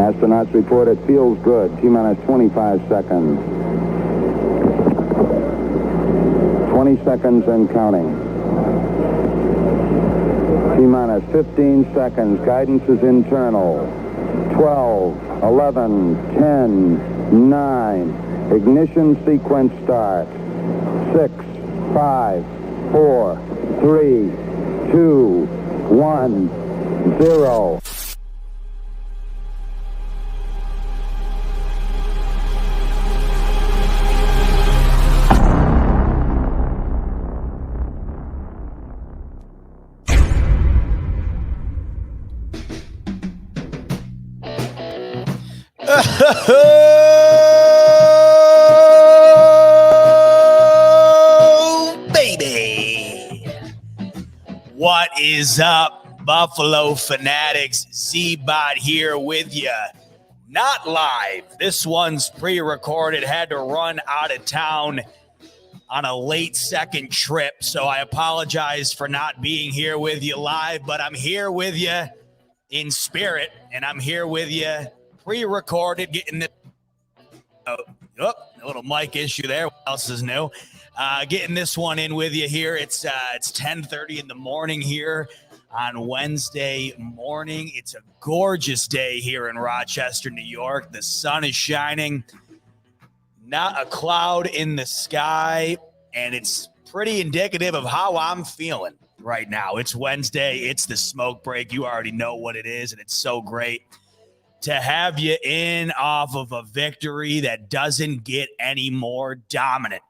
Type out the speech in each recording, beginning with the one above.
Astronauts report it feels good. T-minus 25 seconds. 20 seconds and counting. T-minus 15 seconds. Guidance is internal. 12, 11, 10, 9. Ignition sequence starts. 6, 5, 4, 3, 2, 1, 0. Oh, baby. What is up, Buffalo fanatics? Z-Bot here with you. Not live. This one's pre-recorded. Had to run out of town on a late second trip, so I apologize for not being here with you live, but I'm here with you in spirit, and I'm here with you pre-recorded, getting the a little mic issue there. What else is new? Getting this one in with you here. It's 10:30 in the morning here on Wednesday morning. It's a gorgeous day here in Rochester, New York. The sun is shining, not a cloud in the sky, and it's pretty indicative of how I'm feeling right now. It's Wednesday. It's the smoke break. You already know what it is, and it's so great to have you in off of a victory that doesn't get any more dominant.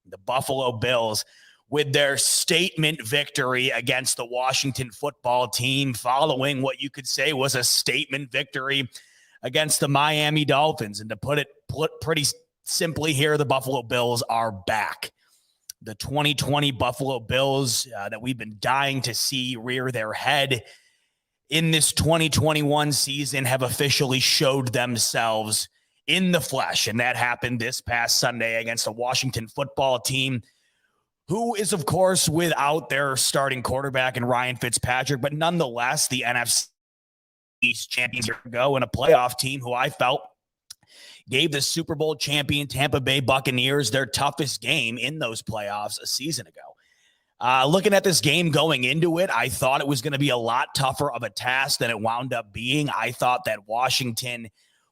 The Buffalo Bills with their statement victory against the Washington football team, following what you could say was a statement victory against the Miami Dolphins. And to put it pretty simply here, the Buffalo Bills are back. The 2020 Buffalo Bills that we've been dying to see rear their head in this 2021 season have officially showed themselves in the flesh. And that happened this past Sunday against the Washington football team, who is, of course, without their starting quarterback in Ryan Fitzpatrick, but nonetheless, the NFC East champions years ago, and a playoff team who I felt gave the Super Bowl champion Tampa Bay Buccaneers their toughest game in those playoffs a season ago. Looking at this game going into it, I thought it was going to be a lot tougher of a task than it wound up being. I thought that Washington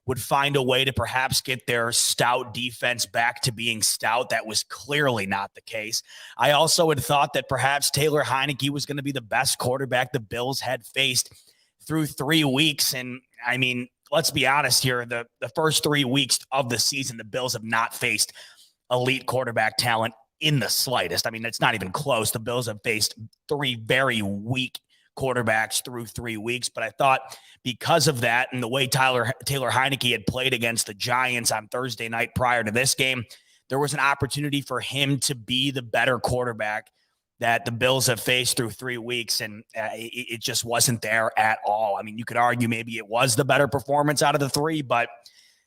would find a way to perhaps get their stout defense back to being stout. That was clearly not the case. I also had thought that perhaps Taylor Heineke was going to be the best quarterback the Bills had faced through 3 weeks. And I mean, let's be honest here, the first 3 weeks of the season, the Bills have not faced elite quarterback talent in the slightest. I mean, it's not even close. The Bills have faced 3 very weak quarterbacks through 3 weeks, but I thought because of that and the way Taylor Heineke had played against the Giants on Thursday night prior to this game, there was an opportunity for him to be the better quarterback that the Bills have faced through 3 weeks, and it just wasn't there at all. I mean, you could argue maybe it was the better performance out of the 3, but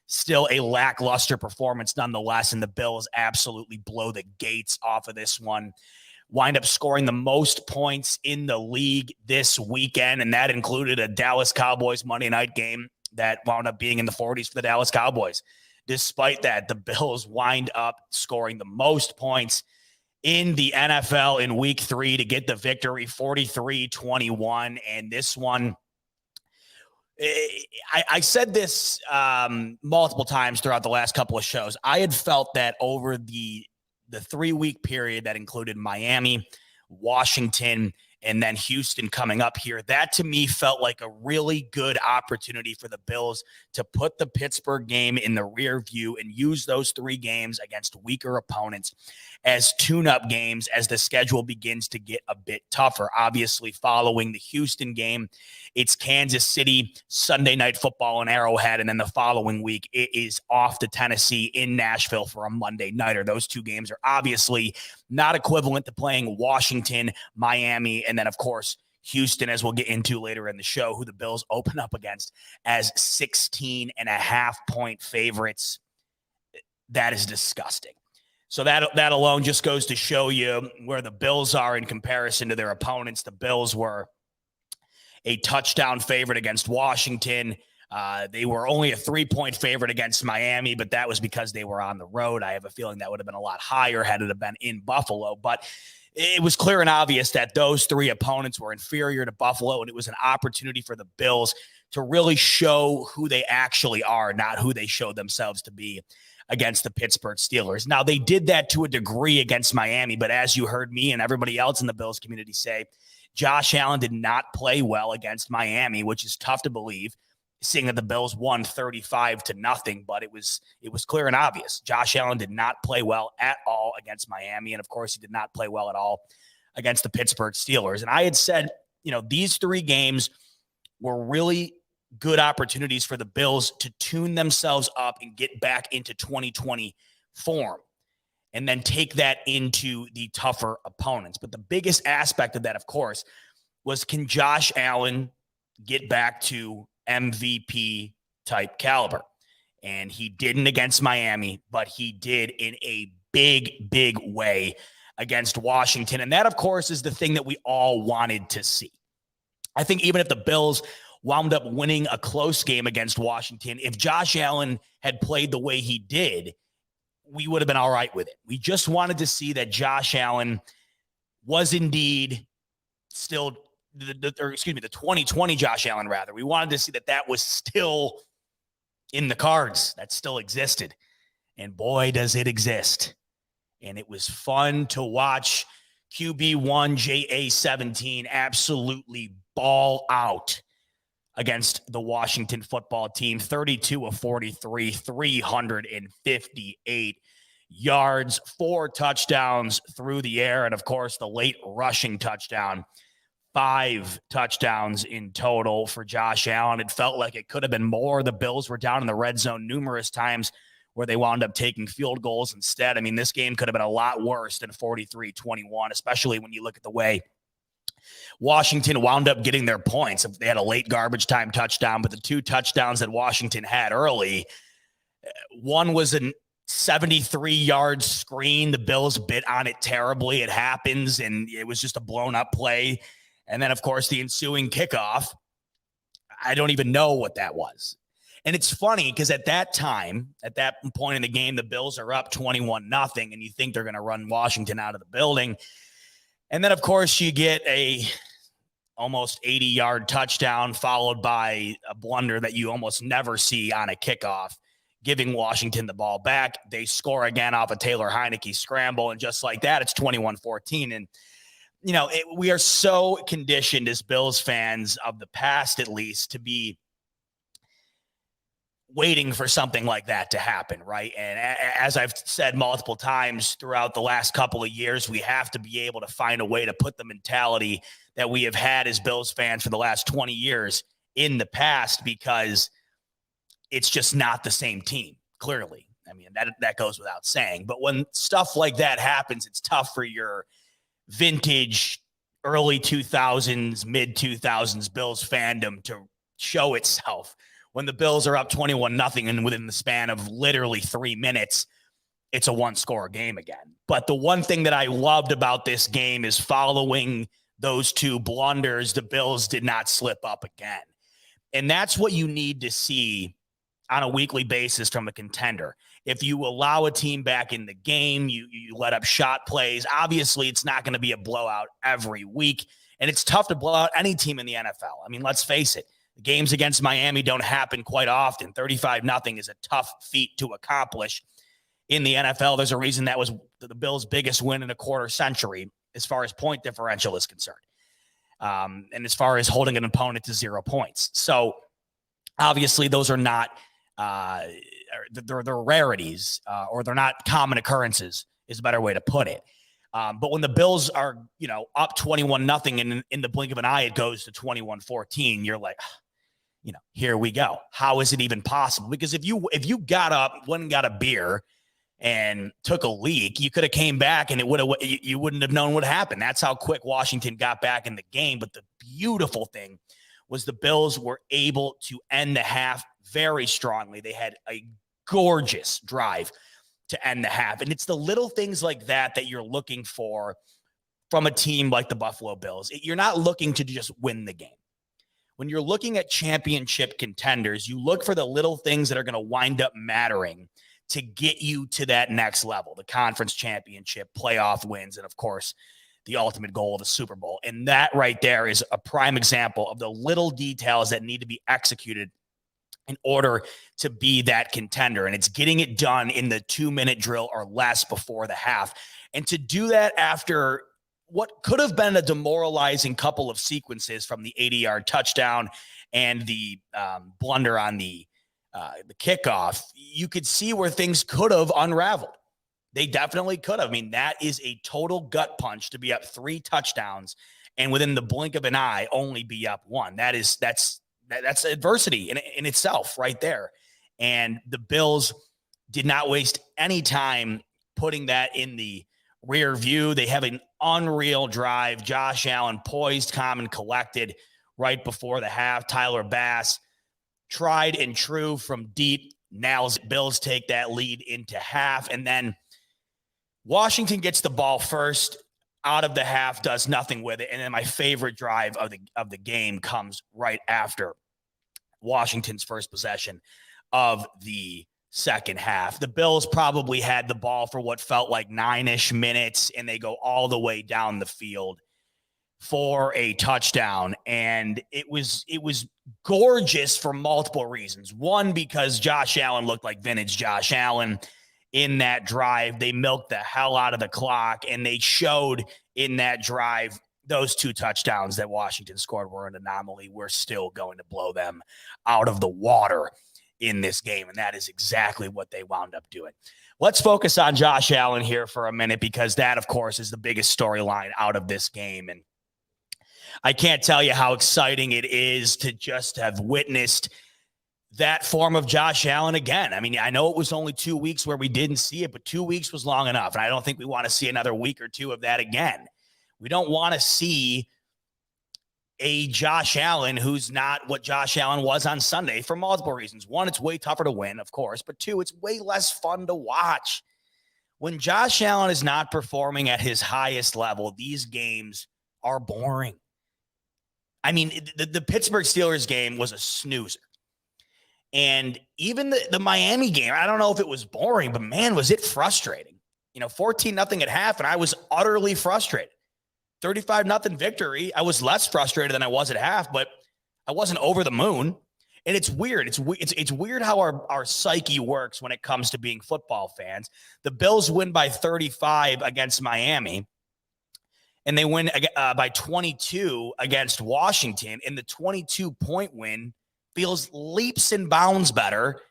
still a lackluster performance nonetheless, and the Bills absolutely blow the gates off of this one. Wind up scoring the most points in the league this weekend, and that included a Dallas Cowboys Monday night game that wound up being in the 40s for the Dallas Cowboys. Despite that, the Bills wind up scoring the most points in the NFL in week 3 to get the victory, 43-21, and this one, I said this multiple times throughout the last couple of shows. I had felt that over the 3-week period that included Miami, Washington, and then Houston coming up here, that to me felt like a really good opportunity for the Bills to put the Pittsburgh game in the rear view and use those 3 games against weaker opponents as tune-up games as the schedule begins to get a bit tougher. Obviously, following the Houston game, it's Kansas City, Sunday Night Football in Arrowhead, and then the following week, it is off to Tennessee in Nashville for a Monday nighter. Those 2 games are obviously not equivalent to playing Washington, Miami, and then, of course, Houston, as we'll get into later in the show, who the Bills open up against as 16.5-point favorites. That is disgusting. So that alone just goes to show you where the Bills are in comparison to their opponents. The Bills were a touchdown favorite against Washington, They were only a 3-point favorite against Miami, but that was because they were on the road. I have a feeling that would have been a lot higher had it have been in Buffalo. But it was clear and obvious that those three opponents were inferior to Buffalo, and it was an opportunity for the Bills to really show who they actually are, not who they showed themselves to be against the Pittsburgh Steelers. Now, they did that to a degree against Miami, but as you heard me and everybody else in the Bills community say, Josh Allen did not play well against Miami, which is tough to believe, seeing that the Bills won 35-0, but it was clear and obvious. Josh Allen did not play well at all against Miami, and of course, he did not play well at all against the Pittsburgh Steelers. And I had said, these three games were really good opportunities for the Bills to tune themselves up and get back into 2020 form, and then take that into the tougher opponents. But the biggest aspect of that, of course, was, can Josh Allen get back to MVP type caliber? And he didn't against Miami, but he did in a big, big way against Washington. And that, of course, is the thing that we all wanted to see. I think even if the Bills wound up winning a close game against Washington, if Josh Allen had played the way he did, we would have been all right with it. We just wanted to see that Josh Allen was indeed still the 2020 Josh Allen, rather. We wanted to see that was still in the cards, that still existed. And boy, does it exist. And it was fun to watch QB1 JA17 absolutely ball out against the Washington football team. 32 of 43, 358 yards, 4 touchdowns through the air, and of course the late rushing touchdown. 5 touchdowns in total for Josh Allen. It felt like it could have been more. The Bills were down in the red zone numerous times where they wound up taking field goals instead. I mean, this game could have been a lot worse than 43-21, especially when you look at the way Washington wound up getting their points. They had a late garbage time touchdown, but the 2 touchdowns that Washington had early, one was a 73-yard screen. The Bills bit on it terribly. It happens, and it was just a blown-up play. And then, of course, the ensuing kickoff, I don't even know what that was. And it's funny because at that time, at that point in the game, the Bills are up 21-0, and you think they're going to run Washington out of the building. And then, of course, you get a almost 80-yard touchdown followed by a blunder that you almost never see on a kickoff, giving Washington the ball back. They score again off a Taylor Heineke scramble, and just like that, it's 21-14. And, we are so conditioned as Bills fans of the past, at least, to be waiting for something like that to happen, right? And as I've said multiple times throughout the last couple of years, we have to be able to find a way to put the mentality that we have had as Bills fans for the last 20 years in the past, because it's just not the same team, clearly. I mean, that goes without saying. But when stuff like that happens, it's tough for your vintage early 2000s, mid 2000s Bills fandom to show itself. When the Bills are up 21-0 and within the span of literally 3 minutes, it's a 1-score game again. But the one thing that I loved about this game is, following those 2 blunders, the Bills did not slip up again. And that's what you need to see on a weekly basis from a contender. If you allow a team back in the game, you let up shot plays, obviously it's not going to be a blowout every week. And it's tough to blow out any team in the NFL. I mean, let's face it. The games against Miami don't happen quite often. 35-0 is a tough feat to accomplish in the NFL. There's a reason that was the Bills' biggest win in a quarter century as far as point differential is concerned. And as far as holding an opponent to 0 points. So obviously those are not, they're rarities, or they're not common occurrences is a better way to put it. But when the Bills are, up 21-0 and in the blink of an eye, it goes to 21-14, you're like, here we go. How is it even possible? Because if you got up, went and got a beer and took a leak, you could have came back and you wouldn't have known what happened. That's how quick Washington got back in the game. But the beautiful thing was the Bills were able to end the half very strongly. They had a gorgeous drive to end the half. And it's the little things like that that you're looking for from a team like the Buffalo Bills. You're not looking to just win the game. when you're looking at championship contenders, you look for the little things that are going to wind up mattering to get you to that next level, the conference championship, playoff wins, and of course, the ultimate goal of a Super Bowl. And that right there is a prime example of the little details that need to be executed in order to be that contender. And it's getting it done in the 2-minute drill or less before the half. And to do that after what could have been a demoralizing couple of sequences from the 80-yard touchdown and the blunder on the kickoff, you could see where things could have unraveled. They definitely could have. I mean, that is a total gut punch to be up 3 touchdowns and within the blink of an eye only be up 1. That's adversity in itself right there. And the Bills did not waste any time putting that in the rear view. They have an unreal drive. Josh Allen poised, calm, and collected right before the half. Tyler Bass, tried and true from deep, nails it. Bills take that lead into half. And then Washington gets the ball first out of the half, does nothing with it. And then my favorite drive of the game comes right after Washington's first possession of the second half. The Bills probably had the ball for what felt like 9-ish minutes, and they go all the way down the field for a touchdown. And it was gorgeous for multiple reasons. One, because Josh Allen looked like vintage Josh Allen in that drive. They milked the hell out of the clock, and they showed in that drive those 2 touchdowns that Washington scored were an anomaly. We're still going to blow them out of the water in this game, and that is exactly what they wound up doing. Let's focus on Josh Allen here for a minute, because that, of course, is the biggest storyline out of this game. And I can't tell you how exciting it is to just have witnessed that form of Josh Allen again. I mean, I know it was only 2 weeks where we didn't see it, but 2 weeks was long enough. And I don't think we want to see another week or 2 of that again. We don't want to see a Josh Allen who's not what Josh Allen was on Sunday for multiple reasons. One, it's way tougher to win, of course, but 2, it's way less fun to watch. When Josh Allen is not performing at his highest level, these games are boring. I mean, the Pittsburgh Steelers game was a snoozer. And even the Miami game, I don't know if it was boring, but man, was it frustrating. 14-0 at half, and I was utterly frustrated. 35-0 victory. I was less frustrated than I was at half, but I wasn't over the moon. And it's weird. It's weird how our psyche works when it comes to being football fans. The Bills win by 35 against Miami, and they win by 22 against Washington. And the 22-point win feels leaps and bounds better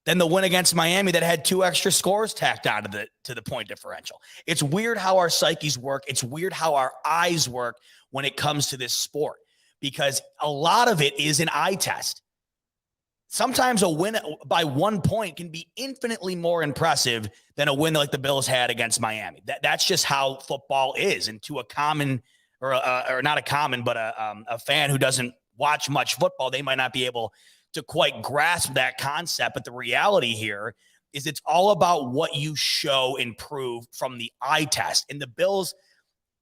than the win against Miami that had 2 extra scores tacked on to the point differential. It's weird how our psyches work. It's weird how our eyes work when it comes to this sport, because a lot of it is an eye test. Sometimes a win by 1 point can be infinitely more impressive than a win like the Bills had against Miami. That's just how football is. And to a common, or not a common, but a fan who doesn't watch much football, they might not be able to quite grasp that concept. But the reality here is it's all about what you show and prove from the eye test. And the Bills,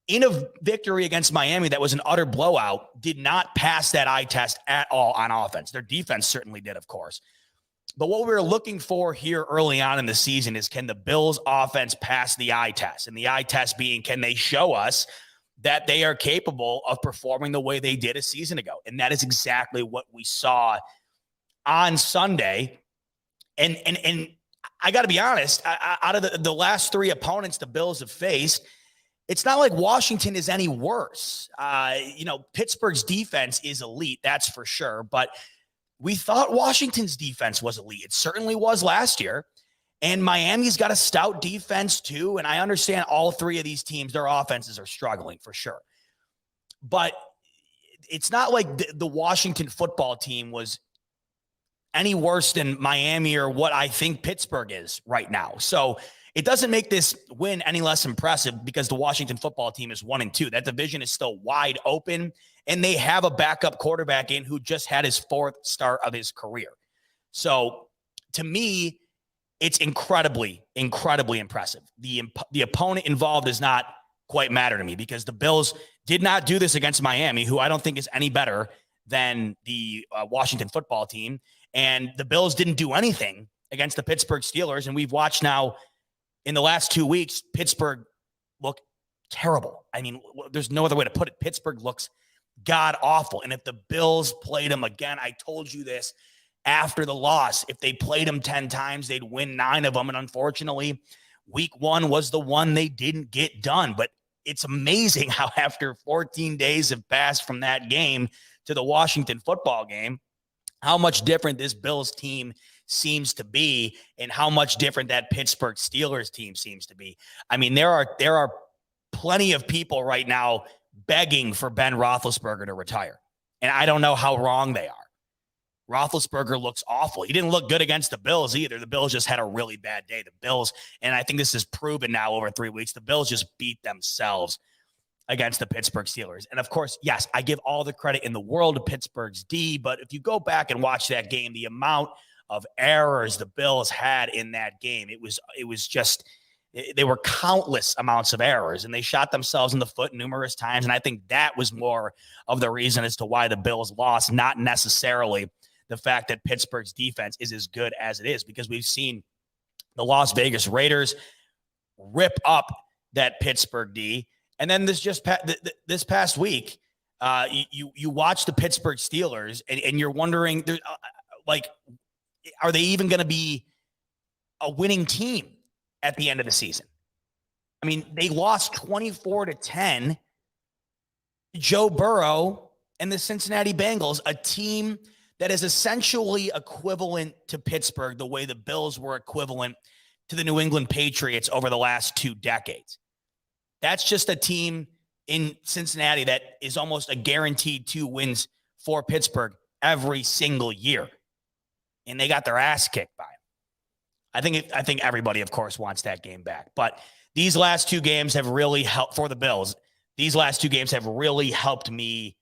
in a victory against Miami that was an utter blowout, did not pass that eye test at all on offense. Their defense certainly did, of course. But what we're looking for here early on in the season is, can the Bills offense pass the eye test? And the eye test being, can they show us that they are capable of performing the way they did a season ago? And that is exactly what we saw on Sunday. And I got to be honest, out of the last 3 opponents the Bills have faced, it's not like Washington is any worse. Pittsburgh's defense is elite, that's for sure. But we thought Washington's defense was elite. It certainly was last year. And Miami's got a stout defense too. And I understand all 3 of these teams, their offenses are struggling for sure. But it's not like the Washington football team was any worse than Miami or what I think Pittsburgh is right now. So it doesn't make this win any less impressive because the Washington football team is 1-2. That division is still wide open, and they have a backup quarterback in who just had his 4th start of his career. So to me, it's incredibly, incredibly impressive. The opponent involved does not quite matter to me, because the Bills did not do this against Miami, who I don't think is any better than the Washington football team. And the Bills didn't do anything against the Pittsburgh Steelers. And we've watched now in the last 2 weeks, Pittsburgh look terrible. I mean, there's no other way to put it. Pittsburgh looks god awful. And if the Bills played them again, I told you this after the loss, if they played them 10 times, they'd win 9 of them. And unfortunately, week 1 was the one they didn't get done. But it's amazing how after 14 days have passed from that game to the Washington football game, how much different this Bills team seems to be and how much different that Pittsburgh Steelers team seems to be. I mean, there are plenty of people right now begging for Ben Roethlisberger to retire. And I don't know how wrong they are. Roethlisberger looks awful. He didn't look good against the Bills either. The Bills just had a really bad day. The Bills, and I think this is proven now over 3 weeks, the Bills just beat themselves against the Pittsburgh Steelers. And of course, yes, I give all the credit in the world to Pittsburgh's D, but if you go back and watch that game, the amount of errors the Bills had in that game, it was just, they were countless amounts of errors, and they shot themselves in the foot numerous times. And I think that was more of the reason as to why the Bills lost, not necessarily the fact that Pittsburgh's defense is as good as it is, because we've seen the Las Vegas Raiders rip up that Pittsburgh D. And then this past week, you watch the Pittsburgh Steelers, and you're wondering, are they even going to be a winning team at the end of the season? I mean, they lost 24-10. Joe Burrow and the Cincinnati Bengals, a team that is essentially equivalent to Pittsburgh the way the Bills were equivalent to the New England Patriots over the last 2 decades. That's just a team in Cincinnati that is almost a guaranteed 2 wins for Pittsburgh every single year. And they got their ass kicked by them. I think everybody, of course, wants that game back. But these last 2 games have really helped for the Bills. These last 2 games have really helped me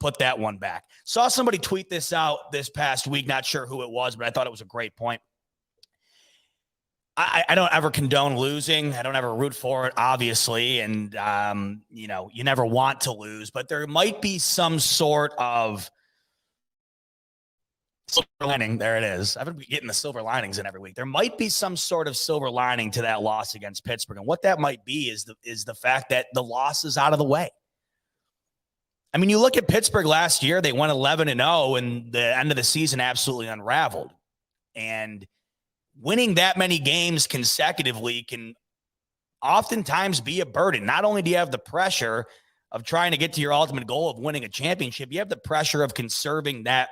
put that one back. Saw somebody tweet this out this past week. Not sure who it was, but I thought it was a great point. I don't ever condone losing. I don't ever root for it, obviously. And, you never want to lose. But there might be some sort of silver lining. There it is. I've been getting the silver linings in every week. There might be some sort of silver lining to that loss against Pittsburgh. And what that might be is the fact that the loss is out of the way. I mean, you look at Pittsburgh last year, they went 11-0, and the end of the season absolutely unraveled. And winning that many games consecutively can oftentimes be a burden. Not only do you have the pressure of trying to get to your ultimate goal of winning a championship, you have the pressure of conserving that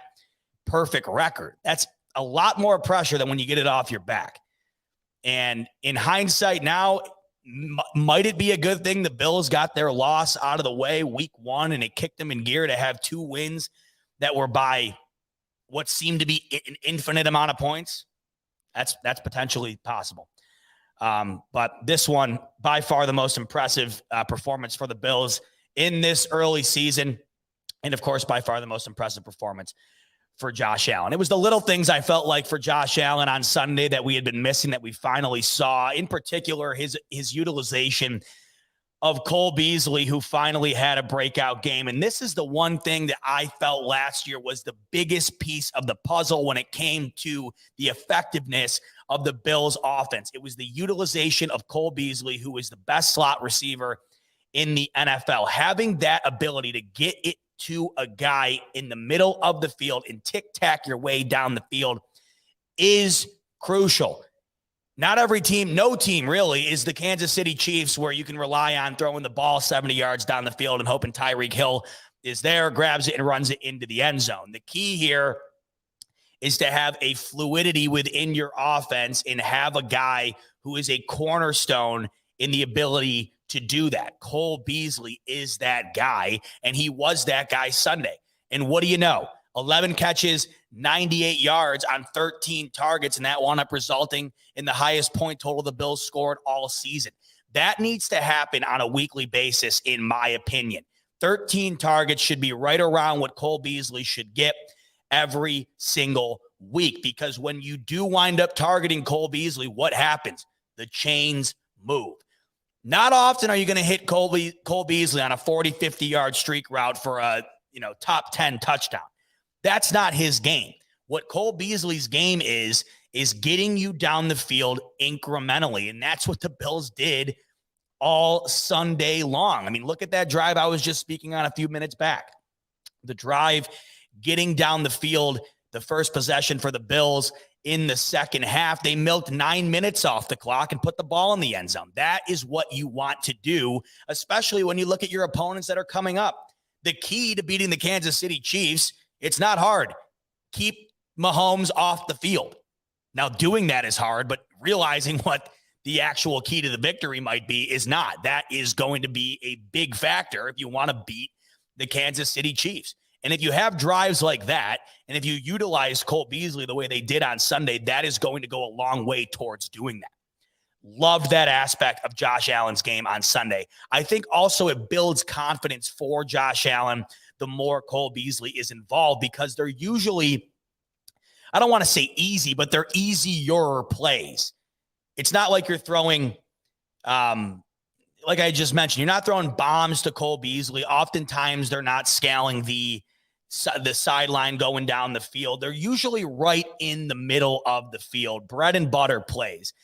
perfect record. That's a lot more pressure than when you get it off your back. And in hindsight now, might it be a good thing the Bills got their loss out of the way week 1 and it kicked them in gear to have 2 wins that were by what seemed to be an infinite amount of points? That's potentially possible. But this one, by far the most impressive performance for the Bills in this early season. And, of course, by far the most impressive performance for Josh Allen. It was the little things I felt like for Josh Allen on Sunday that we had been missing that we finally saw. In particular, his utilization of Cole Beasley, who finally had a breakout game. And this is the one thing that I felt last year was the biggest piece of the puzzle when it came to the effectiveness of the Bills offense. It was the utilization of Cole Beasley, who is the best slot receiver in the NFL. Having that ability to get it to a guy in the middle of the field and tic-tac your way down the field is crucial. Not every team, no team really, is the Kansas City Chiefs where you can rely on throwing the ball 70 yards down the field and hoping Tyreek Hill is there, grabs it, and runs it into the end zone. The key here is to have a fluidity within your offense and have a guy who is a cornerstone in the ability to do that. Cole Beasley is that guy, and he was that guy Sunday. And what do you know? 11 catches, 98 yards on 13 targets, and that wound up resulting in the highest point total the Bills scored all season. That needs to happen on a weekly basis, in my opinion. 13 targets should be right around what Cole Beasley should get every single week, because when you do wind up targeting Cole Beasley, what happens? The chains move. Not often are you going to hit Cole Beasley on a 40, 50-yard streak route for a top 10 touchdown. That's not his game. What Cole Beasley's game is getting you down the field incrementally. And that's what the Bills did all Sunday long. I mean, look at that drive I was just speaking on a few minutes back. The drive getting down the field, the first possession for the Bills in the second half, they milked 9 minutes off the clock and put the ball in the end zone. That is what you want to do, especially when you look at your opponents that are coming up. The key to beating the Kansas City Chiefs, it's not hard. Keep Mahomes off the field. Now, doing that is hard, but realizing what the actual key to the victory might be is not. That is going to be a big factor if you want to beat the Kansas City Chiefs. And if you have drives like that, and if you utilize Cole Beasley the way they did on Sunday, that is going to go a long way towards doing that. Loved that aspect of Josh Allen's game on Sunday. I think also it builds confidence for Josh Allen the more Cole Beasley is involved, because they're usually, I don't want to say easy, but they're easier plays. It's not like you're throwing, like I just mentioned, you're not throwing bombs to Cole Beasley. Oftentimes they're not scaling the sideline going down the field. They're usually right in the middle of the field, bread and butter plays.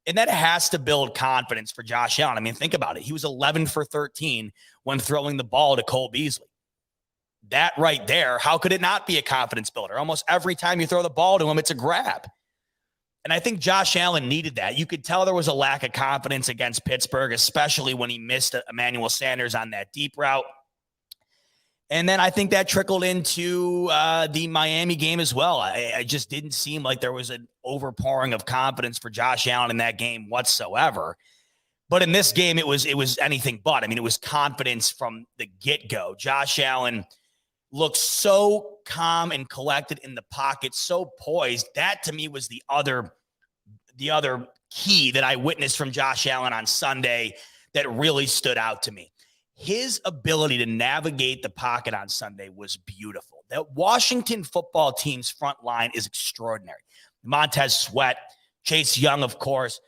And that has to build confidence for Josh Allen. I mean, think about it. He was 11 for 13 when throwing the ball to Cole Beasley. That right there, how could it not be a confidence builder? Almost every time you throw the ball to him, it's a grab. And I think Josh Allen needed that. You could tell there was a lack of confidence against Pittsburgh, especially when he missed Emmanuel Sanders on that deep route. And then I think that trickled into the Miami game as well. I just didn't seem like there was an overpouring of confidence for Josh Allen in that game whatsoever. But in this game, it was anything but. I mean, it was confidence from the get-go. Josh Allen looked so calm and collected in the pocket, so poised. That to me was the other key that I witnessed from Josh Allen on Sunday that really stood out to me. His ability to navigate the pocket on Sunday was beautiful. That Washington football team's front line is extraordinary. Montez Sweat, Chase Young, of course.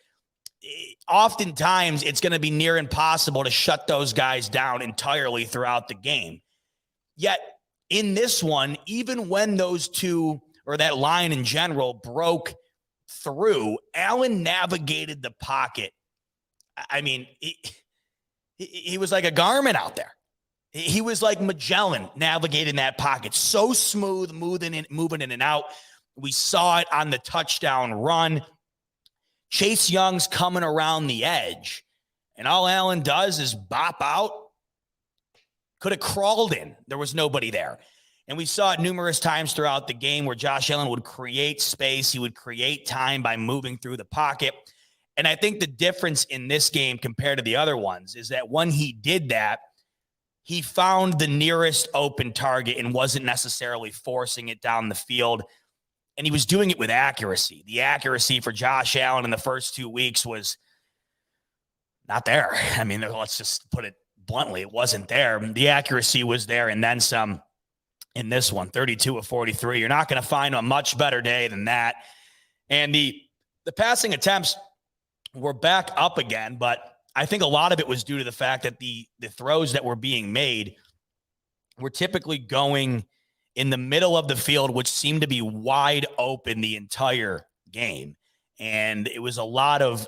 Oftentimes, it's going to be near impossible to shut those guys down entirely throughout the game. Yet, in this one, even when those two, or that line in general, broke through, Allen navigated the pocket. I mean, he was like a Garmin out there. He was like Magellan navigating that pocket. So smooth, moving in and out. We saw it on the touchdown run. Chase Young's coming around the edge, and all Allen does is bop out. Could have crawled in. There was nobody there. And we saw it numerous times throughout the game where Josh Allen would create space. He would create time by moving through the pocket. And I think the difference in this game compared to the other ones is that when he did that, he found the nearest open target and wasn't necessarily forcing it down the field. And he was doing it with accuracy. The accuracy for Josh Allen in the first 2 weeks was not there. I mean, let's just put it bluntly. It wasn't there. The accuracy was there, and then some in this one, 32 of 43. You're not going to find a much better day than that. And the passing attempts were back up again, but I think a lot of it was due to the fact that the throws that were being made were typically going in the middle of the field, which seemed to be wide open the entire game. And it was a lot of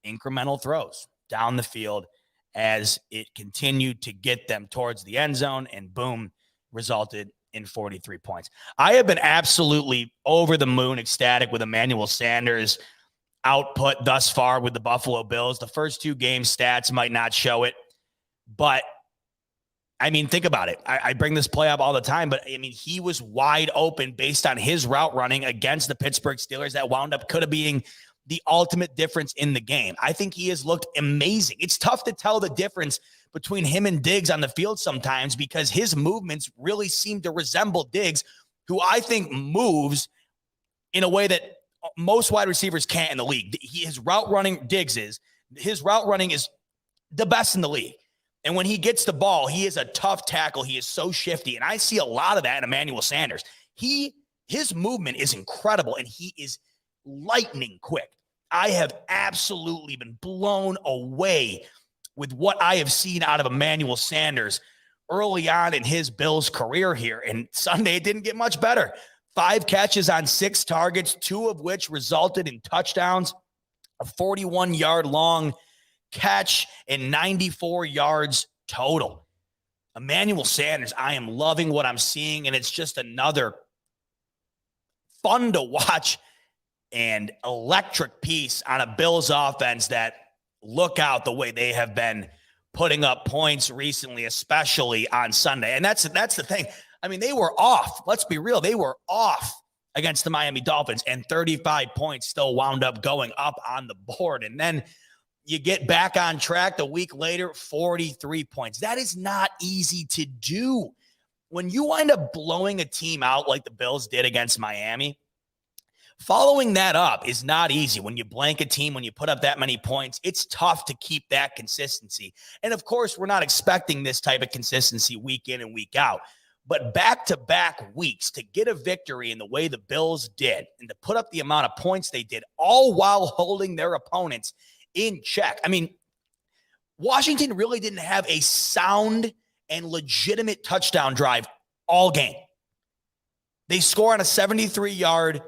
incremental throws down the field as it continued to get them towards the end zone, and boom, resulted in 43 points. I have been absolutely over the moon ecstatic with Emmanuel Sanders' output thus far with the Buffalo Bills. The first 2 game stats might not show it, but I mean, think about it. I bring this play up all the time, but I mean, he was wide open based on his route running against the Pittsburgh Steelers that wound up could have being the ultimate difference in the game. I think he has looked amazing. It's tough to tell the difference between him and Diggs on the field sometimes because his movements really seem to resemble Diggs, who I think moves in a way that most wide receivers can't in the league. His route running is the best in the league. And when he gets the ball, he is a tough tackle. He is so shifty. And I see a lot of that in Emmanuel Sanders. His movement is incredible, and he is lightning quick. I have absolutely been blown away with what I have seen out of Emmanuel Sanders early on in his Bills career here. And Sunday, it didn't get much better. 5 catches on 6 targets, 2 of which resulted in touchdowns, a 41-yard long catch, and 94 yards total. Emmanuel Sanders, I am loving what I'm seeing, and it's just another fun to watch and electric piece on a Bills offense that look out the way they have been putting up points recently, especially on Sunday. And that's the thing. I mean, they were off. Let's be real. They were off against the Miami Dolphins, and 35 points still wound up going up on the board. And then you get back on track the week later, 43 points. That is not easy to do. When you wind up blowing a team out like the Bills did against Miami, following that up is not easy. When you blank a team, when you put up that many points, it's tough to keep that consistency. And of course, we're not expecting this type of consistency week in and week out. But back-to-back weeks to get a victory in the way the Bills did and to put up the amount of points they did, all while holding their opponents in check. I mean, Washington really didn't have a sound and legitimate touchdown drive all game. They score on a 73-yard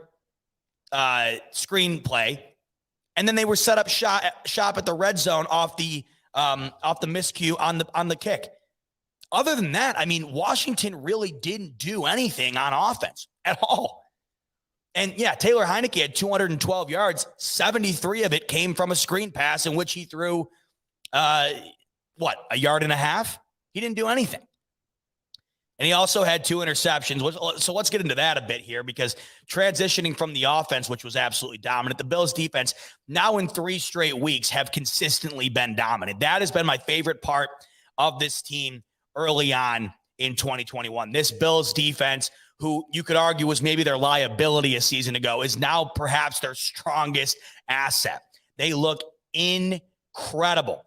screenplay, and then they were set up shop at the red zone off the miscue on the kick. Other than that, I mean, Washington really didn't do anything on offense at all. And yeah, Taylor Heineke had 212 yards. 73 of it came from a screen pass in which he threw, a yard and a half? He didn't do anything. And he also had 2 interceptions. So let's get into that a bit here, because transitioning from the offense, which was absolutely dominant, the Bills defense now in 3 straight weeks have consistently been dominant. That has been my favorite part of this team early on in 2021. This Bills defense, who you could argue was maybe their liability a season ago, is now perhaps their strongest asset. They look incredible.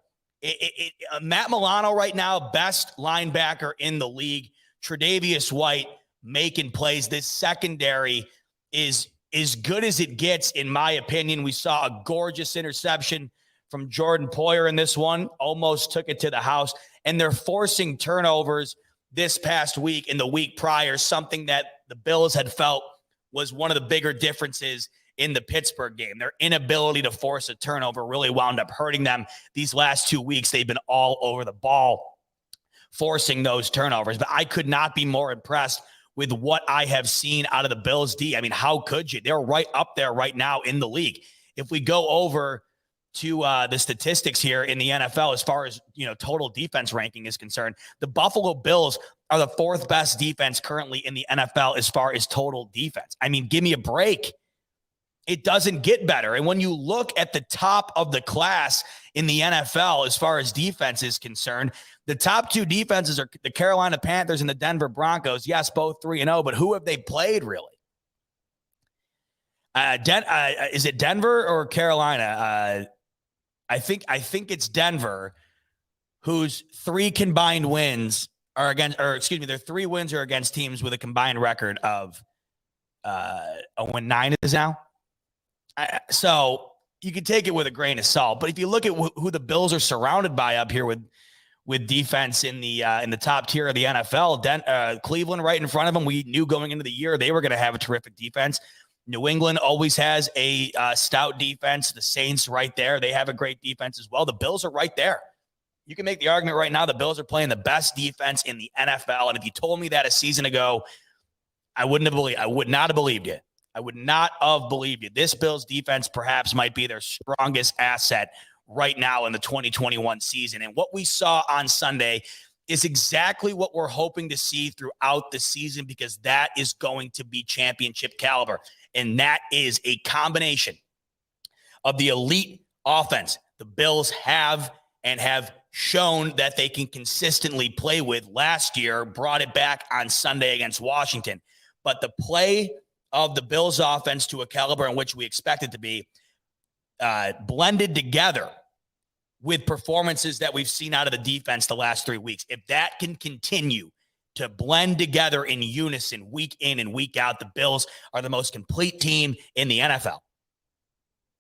Matt Milano right now, best linebacker in the league. Tre'Davious White making plays. This secondary is as good as it gets, in my opinion. We saw a gorgeous interception from Jordan Poyer in this one, almost took it to the house. And they're forcing turnovers this past week and the week prior, something that the Bills had felt was one of the bigger differences in the Pittsburgh game. Their inability to force a turnover really wound up hurting them. These last 2 weeks, they've been all over the ball forcing those turnovers. But I could not be more impressed with what I have seen out of the Bills D. I mean, how could you? They're right up there right now in the league. If we go over to the statistics here in the NFL, as far as, total defense ranking is concerned, the Buffalo Bills are the 4th best defense currently in the NFL as far as total defense. I mean, give me a break. It doesn't get better. And when you look at the top of the class in the NFL, as far as defense is concerned, the top 2 defenses are the Carolina Panthers and the Denver Broncos. Yes, both 3-0, but who have they played really? Is it Denver or Carolina? I think it's Denver, whose 3 combined wins are their 3 wins are against teams with a combined record of 0-9 is now. So you can take it with a grain of salt. But if you look at who the Bills are surrounded by up here with defense in the top tier of the NFL, Cleveland right in front of them. We knew going into the year they were going to have a terrific defense. New England always has a stout defense. The Saints right there, they have a great defense as well. The Bills are right there. You can make the argument right now the Bills are playing the best defense in the NFL. And if you told me that a season ago, I would not have believed you. I would not have believed you. This Bills defense perhaps might be their strongest asset right now in the 2021 season. And what we saw on Sunday is exactly what we're hoping to see throughout the season, because that is going to be championship caliber. And that is a combination of the elite offense the Bills have and have shown that they can consistently play with. Last year, brought it back on Sunday against Washington. But the play of the Bills offense to a caliber in which we expect it to be blended together with performances that we've seen out of the defense the last 3 weeks. If that can continue to blend together in unison week in and week out, the Bills are the most complete team in the NFL.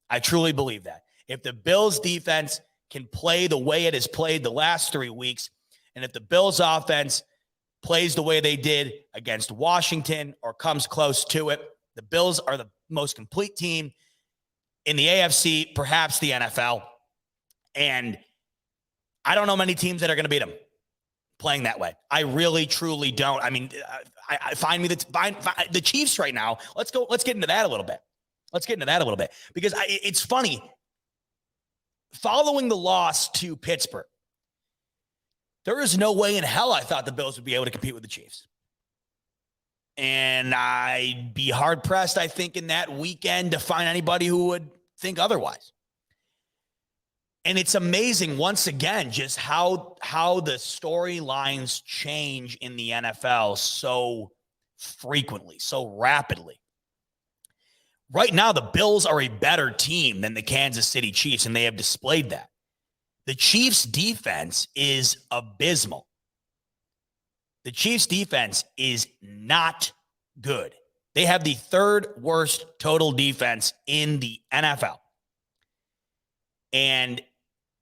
I truly believe that. If the Bills defense can play the way it has played the last 3 weeks, And if the Bills offense plays the way they did against Washington or comes close to it, the Bills are the most complete team in the AFC, perhaps the NFL. And I don't know many teams that are going to beat them playing that way. I really, truly don't. I mean, I find the Chiefs right now. Let's get into that a little bit. Because it's funny. Following the loss to Pittsburgh, there is no way in hell I thought the Bills would be able to compete with the Chiefs. And I'd be hard-pressed, I think, in that weekend to find anybody who would think otherwise. And it's amazing, once again, just how the storylines change in the NFL so frequently, so rapidly. Right now, the Bills are a better team than the Kansas City Chiefs, and they have displayed that. The Chiefs' defense is abysmal. The Chiefs' defense is not good. They have the third worst total defense in the NFL. And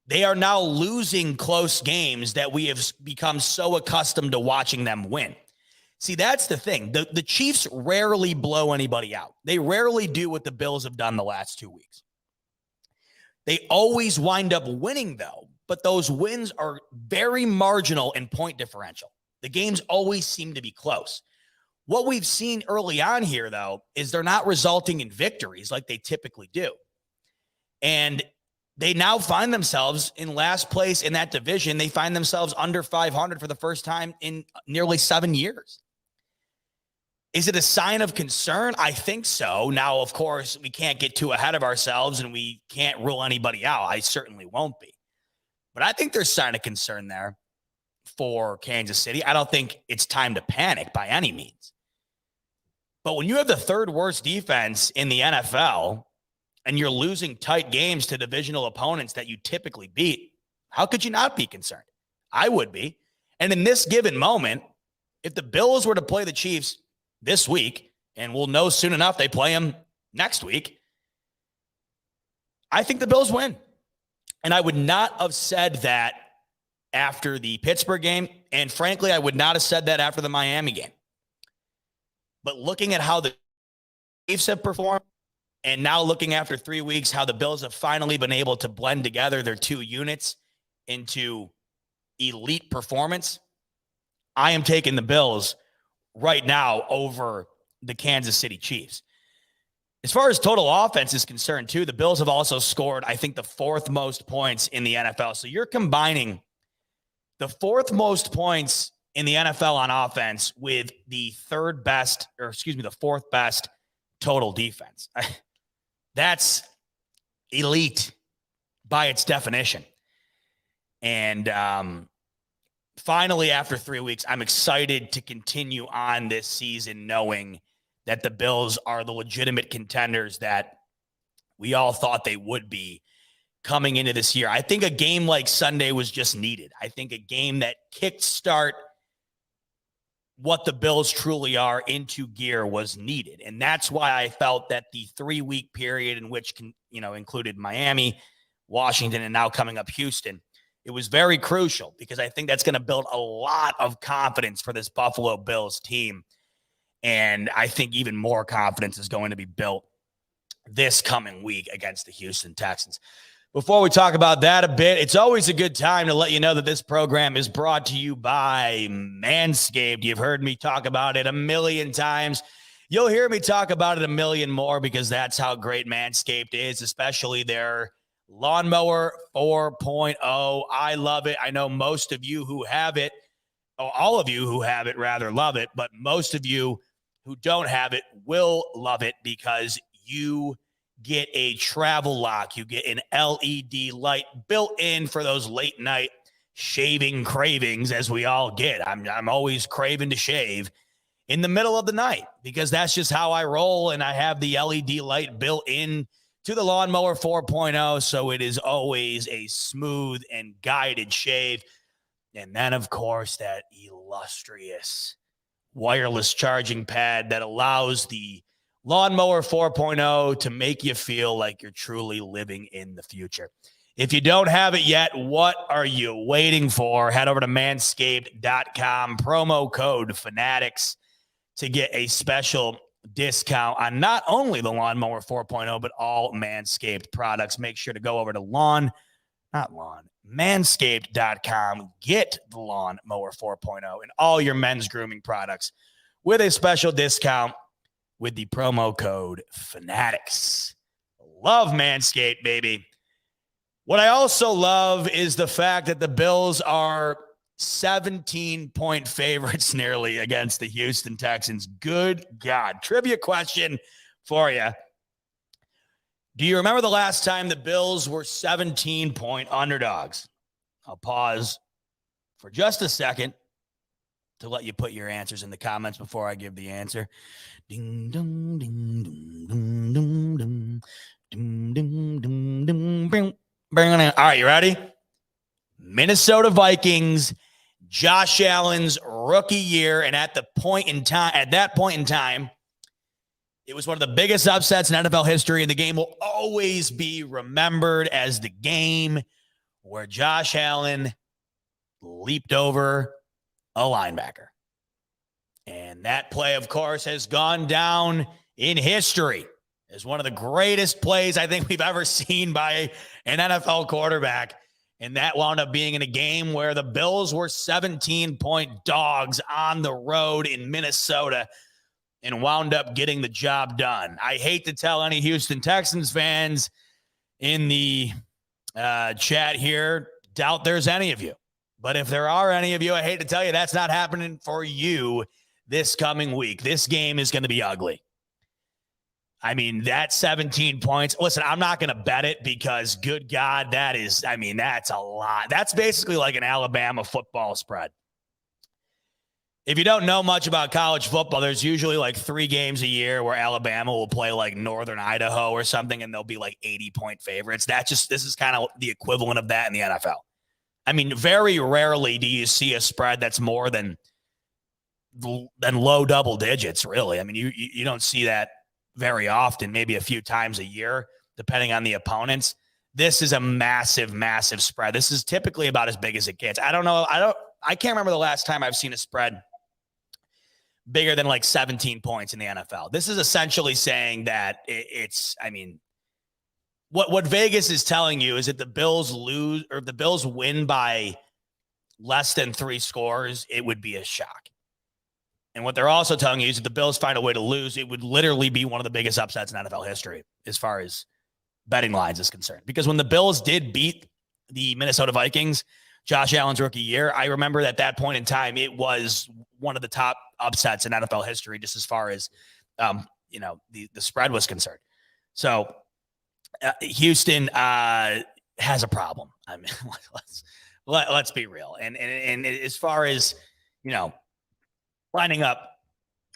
they are now losing close games that we have become so accustomed to watching them win. See, that's the thing. The Chiefs rarely blow anybody out. They rarely do what the Bills have done the last 2 weeks. They always wind up winning, though, but those wins are very marginal in point differential. The games always seem to be close. What we've seen early on here, though, is they're not resulting in victories like they typically do. And they now find themselves in last place in that division. They find themselves under 500 for the first time in nearly 7 years. Is it a sign of concern? I think so. Now, of course, we can't get too ahead of ourselves and we can't rule anybody out. I certainly won't be. But I think there's a sign of concern there for Kansas City. I don't think it's time to panic by any means. But when you have the third worst defense in the NFL and you're losing tight games to divisional opponents that you typically beat, how could you not be concerned? I would be. And in this given moment, if the Bills were to play the Chiefs this week, and we'll know soon enough they play them next week, I think the Bills win. And I would not have said that after the Pittsburgh game, and frankly, I would not have said that after the Miami game. But looking at how the Chiefs have performed, and now looking after 3 weeks, how the Bills have finally been able to blend together their two units into elite performance, I am taking the Bills right now over the Kansas City Chiefs. As far as total offense is concerned, too, the Bills have also scored, I think, the fourth most points in the NFL. So you're combining the fourth most points in the NFL on offense with the the fourth best total defense. That's elite by its definition. And finally, after 3 weeks, I'm excited to continue on this season knowing that the Bills are the legitimate contenders that we all thought they would be coming into this year. I think a game like Sunday was just needed. I think a game that kickstart what the Bills truly are into gear was needed. And that's why I felt that the 3 week period in which, included Miami, Washington, and now coming up Houston, it was very crucial because I think that's going to build a lot of confidence for this Buffalo Bills team. And I think even more confidence is going to be built this coming week against the Houston Texans. Before we talk about that a bit, it's always a good time to let you know that this program is brought to you by Manscaped. You've heard me talk about it a million times. You'll hear me talk about it a million more because that's how great Manscaped is, especially their Lawnmower 4.0. I love it. I know most of you who have it, or all of you who have it rather love it, but most of you who don't have it will love it because you get a travel lock. You get an LED light built in for those late night shaving cravings, as we all get. I'm always craving to shave in the middle of the night because that's just how I roll. And I have the LED light built in to the Lawnmower 4.0. So it is always a smooth and guided shave. And then, of course, that illustrious wireless charging pad that allows the Lawnmower 4.0 to make you feel like you're truly living in the future. If you don't have it yet, what are you waiting for? Head over to manscaped.com, promo code Fanatics to get a special discount on not only the Lawnmower 4.0, but all Manscaped products. Make sure to go over to manscaped.com. Get the Lawnmower 4.0 and all your men's grooming products with a special discount with the promo code Fanatics. Love Manscaped, baby. What I also love is the fact that the Bills are 17-point favorites nearly against the Houston Texans. Good God. Trivia question for you. Do you remember the last time the Bills were 17-point underdogs? I'll pause for just a second to let you put your answers in the comments before I give the answer. Ding, ding, ding, ding, ding, ding, ding, ding, ding, ding, ding, ding. All right, you ready? Minnesota Vikings, Josh Allen's rookie year, and at that point in time, it was one of the biggest upsets in NFL history, and the game will always be remembered as the game where Josh Allen leaped over a linebacker. And that play, of course, has gone down in history as one of the greatest plays I think we've ever seen by an NFL quarterback. And that wound up being in a game where the Bills were 17-point dogs on the road in Minnesota and wound up getting the job done. I hate to tell any Houston Texans fans in the chat here, doubt there's any of you. But if there are any of you, I hate to tell you, that's not happening for you this coming week. This game is going to be ugly. I mean, that 17 points. Listen, I'm not going to bet it because, good God, that's a lot. That's basically like an Alabama football spread. If you don't know much about college football, there's usually like 3 games a year where Alabama will play like Northern Idaho or something, and they'll be like 80-point favorites. This is kind of the equivalent of that in the NFL. I mean, very rarely do you see a spread that's more than low double digits, really. I mean, you don't see that very often, maybe a few times a year, depending on the opponents. This is a massive, massive spread. This is typically about as big as it gets. I can't remember the last time I've seen a spread bigger than like 17 points in the NFL. This is essentially saying that what Vegas is telling you is that the Bills lose or if the Bills win by less than 3 scores, it would be a shock. And what they're also telling you is if the Bills find a way to lose, it would literally be one of the biggest upsets in NFL history as far as betting lines is concerned. Because when the Bills did beat the Minnesota Vikings, Josh Allen's rookie year, I remember at that point in time, it was one of the top upsets in NFL history, just as far as, the spread was concerned. So Houston has a problem. I mean, let's be real. And as far as, lining up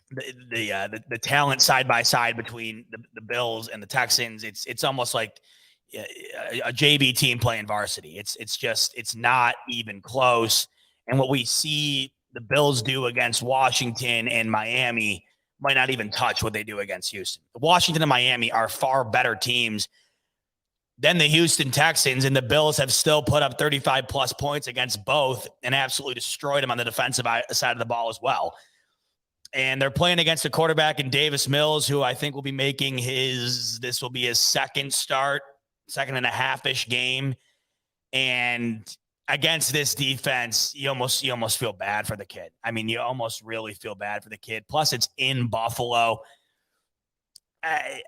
the talent side by side between the Bills and the Texans, it's almost like a JV team playing varsity. It's not even close. And what we see the Bills do against Washington and Miami might not even touch what they do against Houston. Washington and Miami are far better teams than the Houston Texans, and the Bills have still put up 35 plus points against both and absolutely destroyed them on the defensive side of the ball as well. And they're playing against a quarterback in Davis Mills, who I think will be making this will be his second and a half-ish game. And against this defense, you almost feel bad for the kid. I mean, you almost really feel bad for the kid. Plus, it's in Buffalo. I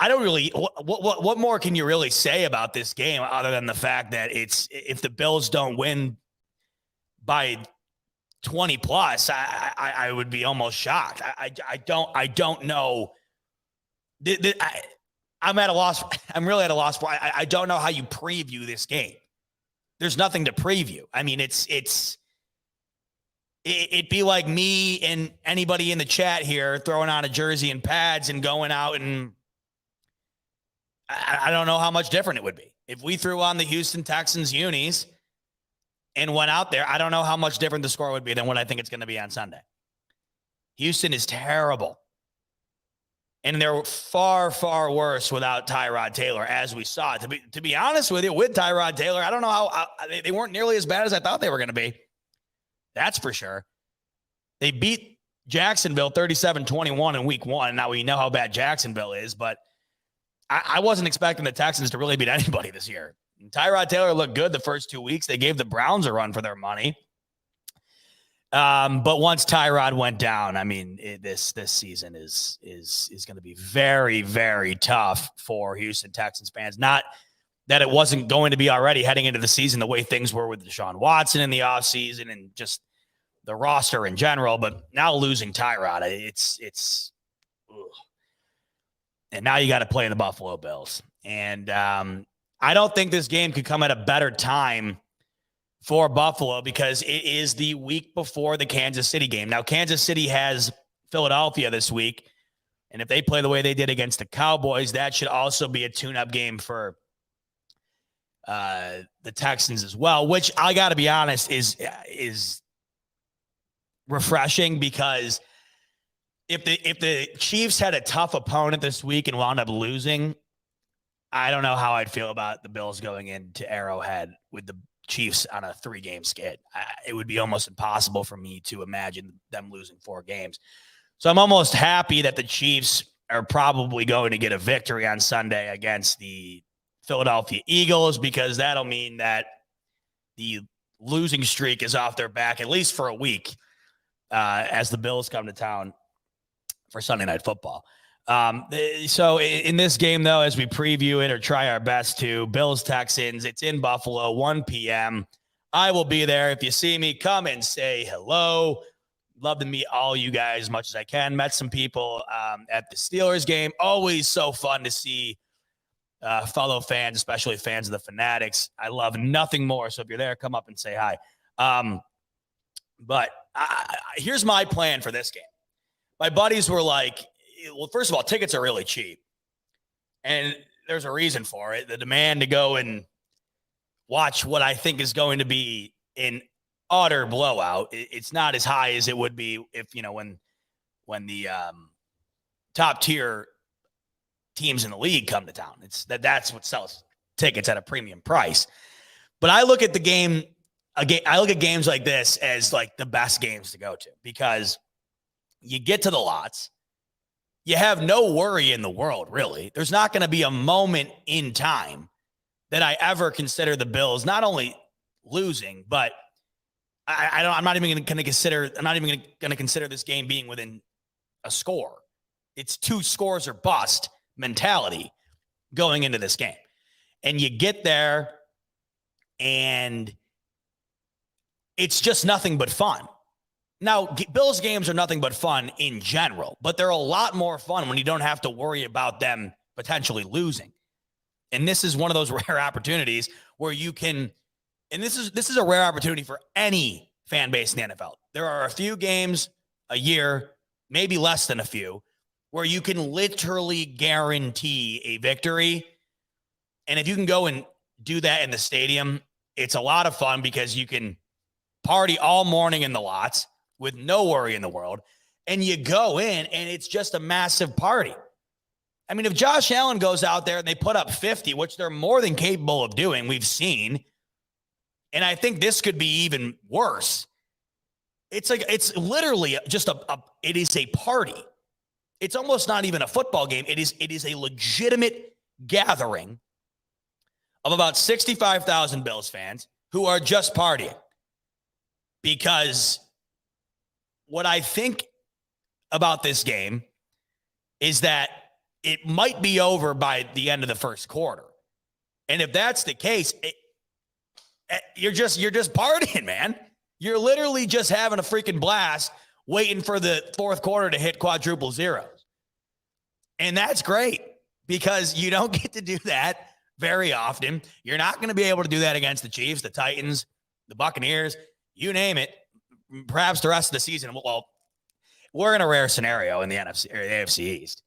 don't really. What more can you really say about this game other than the fact that if the Bills don't win by 20 plus, I would be almost shocked. I don't know. I'm at a loss. I'm really at a loss. I don't know how you preview this game. There's nothing to preview. I mean, it'd be like me and anybody in the chat here throwing on a jersey and pads and going out, and I don't know how much different it would be. If we threw on the Houston Texans unis and went out there, I don't know how much different the score would be than what I think it's going to be on Sunday. Houston is terrible. And they're far, far worse without Tyrod Taylor, as we saw. To be honest with you, with Tyrod Taylor, I don't know how they weren't nearly as bad as I thought they were going to be. That's for sure. They beat Jacksonville 37-21 in week 1. Now we know how bad Jacksonville is, but I wasn't expecting the Texans to really beat anybody this year. And Tyrod Taylor looked good the first 2 weeks. They gave the Browns a run for their money. But once Tyrod went down, I mean, this season is going to be very, very tough for Houston Texans fans. Not that it wasn't going to be already heading into the season the way things were with Deshaun Watson in the offseason and just the roster in general, but now losing Tyrod, it's ugh. And now you got to play the Buffalo Bills. And I don't think this game could come at a better time for Buffalo because it is the week before the Kansas City game. Now, Kansas City has Philadelphia this week, and if they play the way they did against the Cowboys, that should also be a tune-up game for the Texans as well, which I got to be honest is refreshing because if the Chiefs had a tough opponent this week and wound up losing, I don't know how I'd feel about the Bills going into Arrowhead with the Chiefs on a 3-game skid. It would be almost impossible for me to imagine them losing 4 games. So I'm almost happy that the Chiefs are probably going to get a victory on Sunday against the Philadelphia Eagles because that'll mean that the losing streak is off their back, at least for a week, as the Bills come to town for Sunday Night Football. So in this game, though, as we preview it or try our best to, Bills-Texans, it's in Buffalo, 1 p.m. I will be there. If you see me, come and say hello. Love to meet all you guys as much as I can. Met some people at the Steelers game. Always so fun to see fellow fans, especially fans of the Fanatics. I love nothing more. So if you're there, come up and say hi. But here's my plan for this game. My buddies were like, well, first of all, tickets are really cheap. And there's a reason for it. The demand to go and watch what I think is going to be an utter blowout. It's not as high as it would be if, when the top tier teams in the league come to town. That's what sells tickets at a premium price. But I look at I look at games like this as like the best games to go to because you get to the lots. You have no worry in the world, really. There's not going to be a moment in time that I ever consider the Bills not only losing, but I'm not even going to consider this game being within a score. It's 2 scores or bust mentality going into this game. And you get there and it's just nothing but fun. Now, Bills games are nothing but fun in general, but they're a lot more fun when you don't have to worry about them potentially losing. And this is one of those rare opportunities where you can, and this is a rare opportunity for any fan base in the NFL. There are a few games a year, maybe less than a few, where you can literally guarantee a victory. And if you can go and do that in the stadium, it's a lot of fun because you can party all morning in the lots with no worry in the world. And you go in and it's just a massive party. I mean, if Josh Allen goes out there and they put up 50, which they're more than capable of doing, we've seen. And I think this could be even worse. It's literally just it is a party. It's almost not even a football game. It is a legitimate gathering of about 65,000 Bills fans who are just partying. Because what I think about this game is that it might be over by the end of the first quarter. And if that's the case, you're just partying, man. You're literally just having a freaking blast waiting for the fourth quarter to hit quadruple zeros. And that's great because you don't get to do that very often. You're not going to be able to do that against the Chiefs, the Titans, the Buccaneers, you name it. Perhaps the rest of the season. Well, we're in a rare scenario in the NFC or the AFC East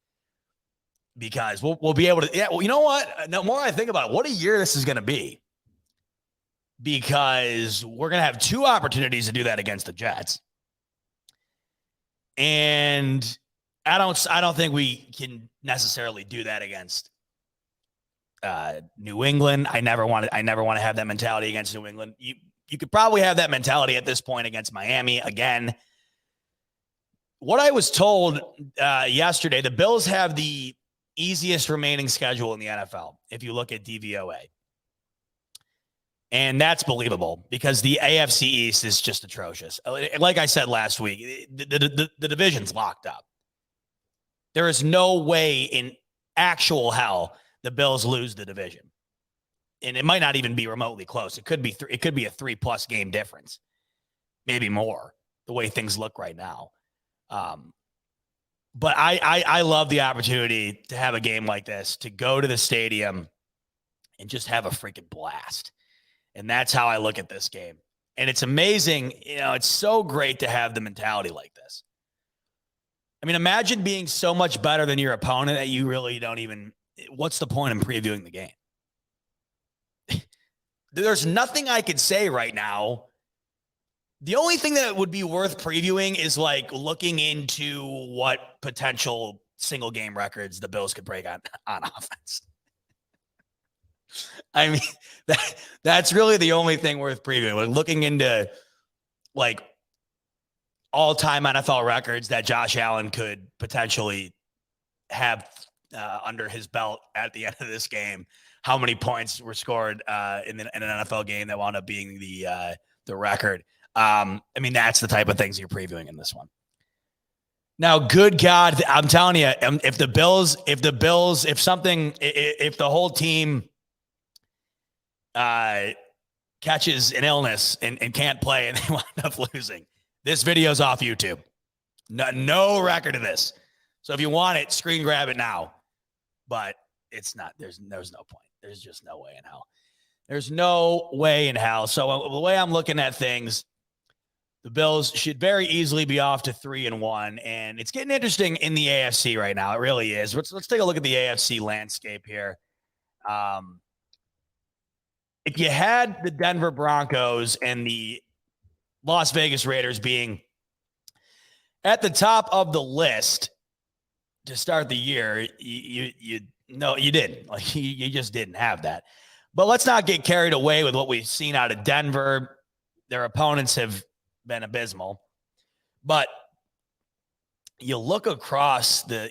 because we'll be able to. Yeah, well, you know what? The more I think about it, what a year this is going to be, because we're going to have 2 opportunities to do that against the Jets, and I don't think we can necessarily do that against New England. I never want to have that mentality against New England. You could probably have that mentality at this point against Miami again. What I was told yesterday, the Bills have the easiest remaining schedule in the NFL if you look at DVOA. And that's believable because the AFC East is just atrocious. Like I said last week, the division's locked up. There is no way in actual hell the Bills lose the division. And it might not even be remotely close. It could be it could be a 3+ game difference, maybe more, the way things look right now. But I love the opportunity to have a game like this, to go to the stadium and just have a freaking blast. And that's how I look at this game. And it's amazing. It's so great to have the mentality like this. I mean, imagine being so much better than your opponent that you really don't even, what's the point in previewing the game? There's nothing I could say right now. The only thing that would be worth previewing is like looking into what potential single game records the Bills could break on offense. I mean, that's really the only thing worth previewing. Like looking into like all-time NFL records that Josh Allen could potentially have under his belt at the end of this game. How many points were scored in an NFL game that wound up being the record? I mean, that's the type of things you're previewing in this one. Now, good God, I'm telling you, if the whole team catches an illness and can't play and they wind up losing, this video's off YouTube. No record of this. So if you want it, screen grab it now. But it's not. There's no point. There's just no way in hell. There's no way in hell. So the way I'm looking at things, the Bills should very easily be off to 3-1, and it's getting interesting in the AFC right now. It really is. Let's take a look at the AFC landscape here. If you had the Denver Broncos and the Las Vegas Raiders being at the top of the list to start the year, you didn't. Like you just didn't have that. But let's not get carried away with what we've seen out of Denver. Their opponents have been abysmal. But you look across the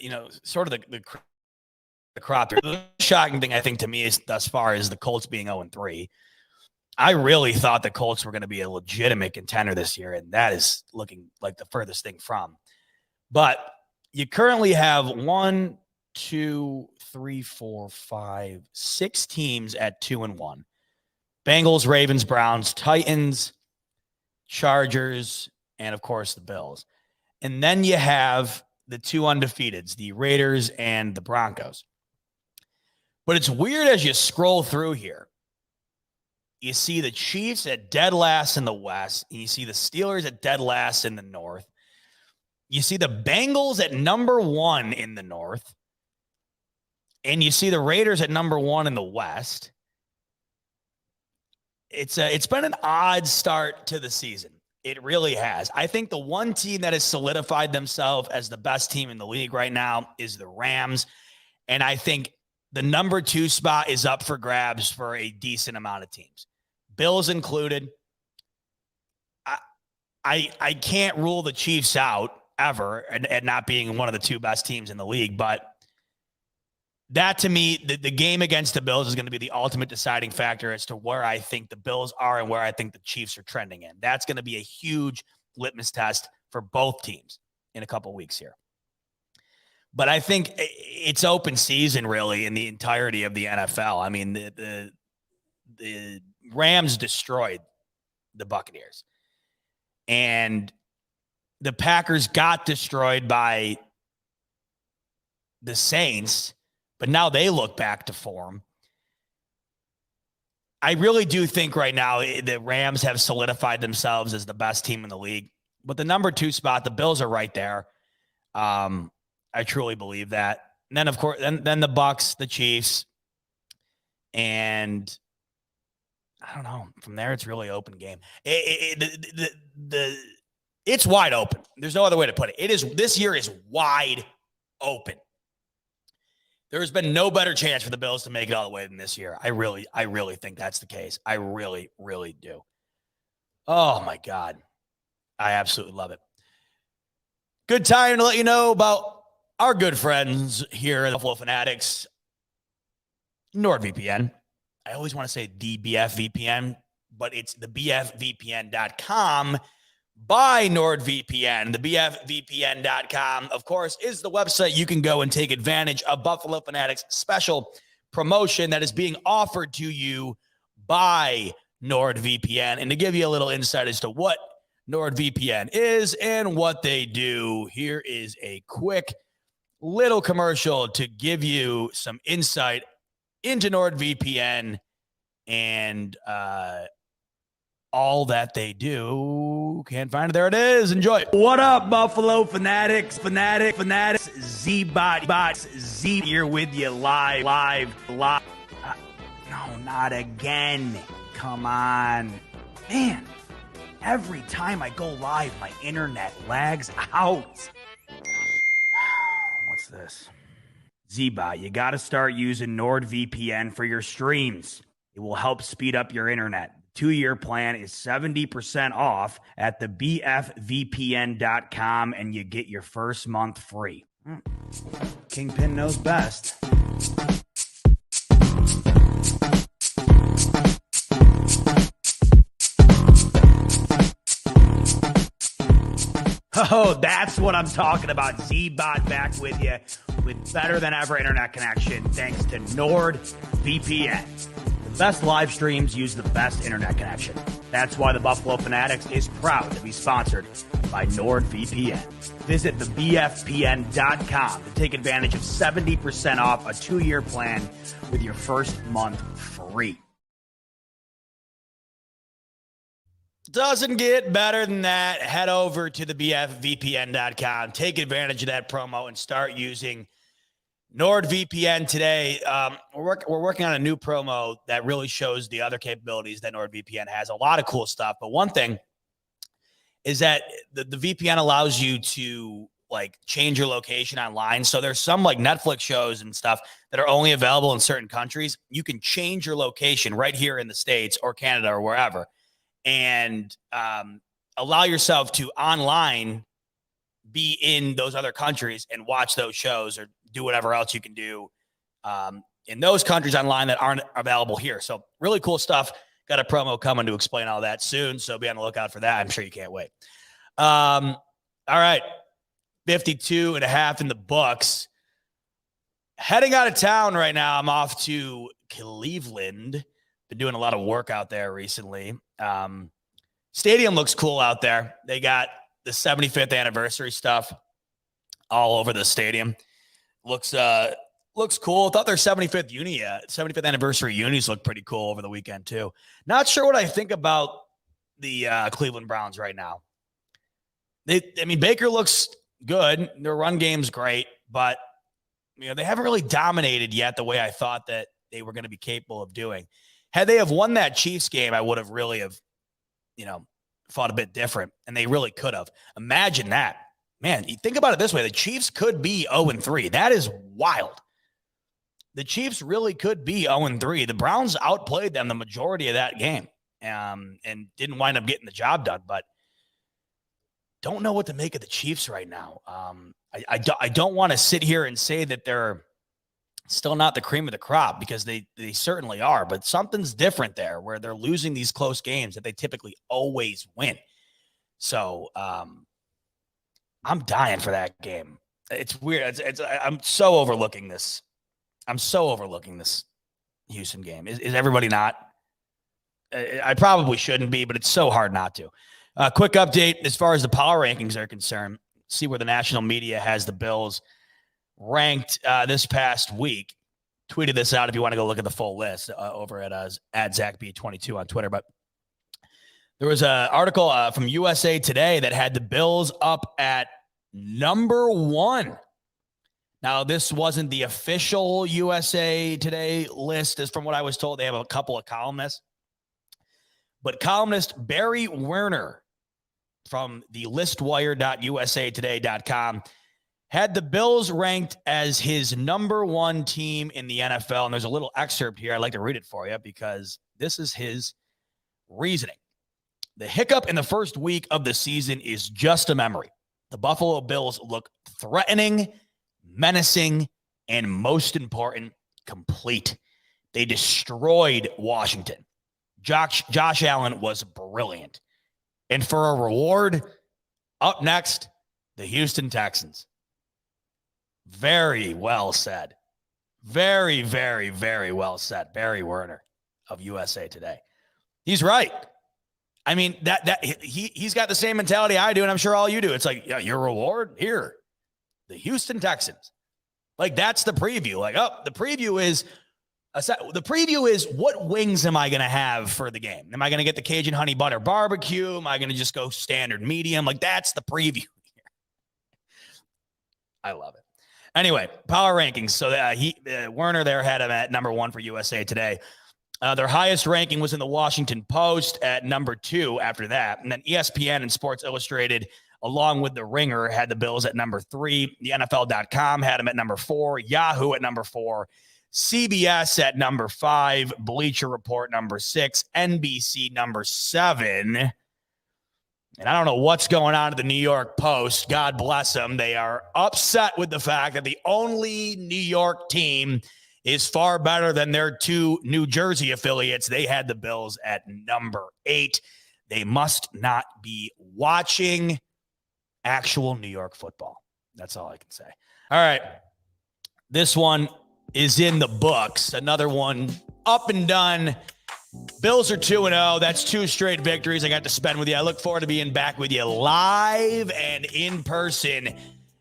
crop. The shocking thing, I think, to me is thus far is the Colts being 0-3. I really thought the Colts were going to be a legitimate contender this year, and that is looking like the furthest thing from. But you currently have 1, 2, 3, 4, 5, 6 teams at 2-1. Bengals, Ravens, Browns, Titans, Chargers, and of course the Bills. And then you have the 2 undefeateds, the Raiders and the Broncos. But it's weird as you scroll through here. You see the Chiefs at dead last in the West, and you see the Steelers at dead last in the North. You see the Bengals at number 1 in the North, and you see the Raiders at number 1 in the West. It's been an odd start to the season. It really has. I think the one team that has solidified themselves as the best team in the league right now is the Rams, and I think the number 2 spot is up for grabs for a decent amount of teams, Bills included. I can't rule the Chiefs out ever and not being one of the 2 best teams in the league, but that to me, the game against the Bills is going to be the ultimate deciding factor as to where I think the Bills are and where I think the Chiefs are trending in. That's going to be a huge litmus test for both teams in a couple of weeks here. But I think it's open season really in the entirety of the NFL. I mean, the Rams destroyed the Buccaneers, and the Packers got destroyed by the Saints, but now they look back to form. I really do think right now the Rams have solidified themselves as the best team in the league. But the number 2 spot, the Bills are right there. I truly believe that. And then, of course, then the Bucks, the Chiefs, and I don't know. From there, it's really open game. It's wide open. There's no other way to put it. This year is wide open. There's been no better chance for the Bills to make it all the way than this year. I really think that's the case. I really, really do. Oh, my God. I absolutely love it. Good time to let you know about our good friends here at Buffalo Fanatics, NordVPN. I always want to say DBF VPN, but it's the bfvpn.com by NordVPN. The bfvpn.com, of course, is the website you can go and take advantage of Buffalo Fanatics special promotion that is being offered to you by NordVPN. And to give you a little insight as to what NordVPN is and what they do, here is a quick little commercial to give you some insight into NordVPN and all that they do. Can't find it. There it is. Enjoy. What up, Buffalo Fanatics? Fanatics. Z-Bot, Z here with you live. No, not again. Come on. Man, every time I go live, my internet lags out. What's this? Z-Bot, you got to start using NordVPN for your streams. It will help speed up your internet. 2-year plan is 70% off at the bfvpn.com, and you get your first month free. Kingpin knows best. Oh, that's what I'm talking about. Z-Bot back with you with better than ever internet connection thanks to NordVPN. The best live streams use the best internet connection. That's why the Buffalo Fanatics is proud to be sponsored by NordVPN. Visit the bfpn.com to take advantage of 70% off a 2-year plan with your first month free. Doesn't get better than that. Head over to the bfvpn.com. Take advantage of that promo and start using NordVPN today. We're working on a new promo that really shows the other capabilities that NordVPN has. A lot of cool stuff. But one thing is that the VPN allows you to like change your location online. So there's some like Netflix shows and stuff that are only available in certain countries. You can change your location right here in the States or Canada or wherever, and allow yourself to online be in those other countries and watch those shows or do whatever else you can do in those countries online that aren't available here. So really cool stuff. Got a promo coming to explain all that soon, so be on the lookout for that. I'm sure you can't wait. All right, 52.5 in the books. Heading out of town right now. I'm off to Cleveland. Been doing a lot of work out there recently. Stadium looks cool out there. They got the 75th anniversary stuff all over the stadium. Looks cool. I thought their 75th anniversary unis look pretty cool over the weekend too. Not sure what I think about the Cleveland Browns right now. Baker looks good. Their run game's great, but they haven't really dominated yet the way I thought that they were going to be capable of doing. Had they have won that Chiefs game, I would have really fought a bit different, and they really could have. Imagine that. Man, you think about it this way. The Chiefs could be 0-3. That is wild. The Chiefs really could be 0-3. The Browns outplayed them the majority of that game and didn't wind up getting the job done, but don't know what to make of the Chiefs right now. I don't want to sit here and say that they're still not the cream of the crop, because they certainly are, but something's different there where they're losing these close games that they typically always win. So I'm dying for that game. It's weird. I'm so overlooking this. I'm so overlooking this Houston game. Is everybody not? I probably shouldn't be, but it's so hard not to. Quick update as far as the power rankings are concerned. See where the national media has the Bills ranked this past week. Tweeted this out if you want to go look at the full list over at ZachB22 on Twitter. But there was an article from USA Today that had the Bills up at number 1. Now, this wasn't the official USA Today list, as from what I was told. They have a couple of columnists. But columnist Barry Werner from the listwire.usatoday.com had the Bills ranked as his number one team in the NFL. And there's a little excerpt here. I'd like to read it for you because this is his reasoning. The hiccup in the first week of the season is just a memory. The Buffalo Bills look threatening, menacing, and most important, complete. They destroyed Washington. Josh Allen was brilliant. And for a reward, up next, the Houston Texans. Very well said. Very, very, very well said. Barry Werner of USA Today. He's right. I mean, he's got the same mentality I do, and I'm sure all you do. It's like, yeah, your reward here, the Houston Texans. Like, that's the preview. Like, oh, the preview is what wings am I going to have for the game? Am I going to get the Cajun honey butter barbecue? Am I going to just go standard medium? Like, that's the preview. I love it. Anyway, power rankings. So Werner there had him at number 1 for USA Today. Their highest ranking was in the Washington Post at number 2 after that. And then ESPN and Sports Illustrated, along with The Ringer, had the Bills at number 3. The NFL.com had them at number 4. Yahoo at number 4. CBS at number 5. Bleacher Report number 6. NBC number 7. And I don't know what's going on at the New York Post. God bless them. They are upset with the fact that the only New York team is far better than their 2 New Jersey affiliates. They had the Bills at number 8. They must not be watching actual New York football. That's all I can say. All right. This one is in the books. Another one up and done. Bills are 2-0. That's 2 straight victories I got to spend with you. I look forward to being back with you live and in person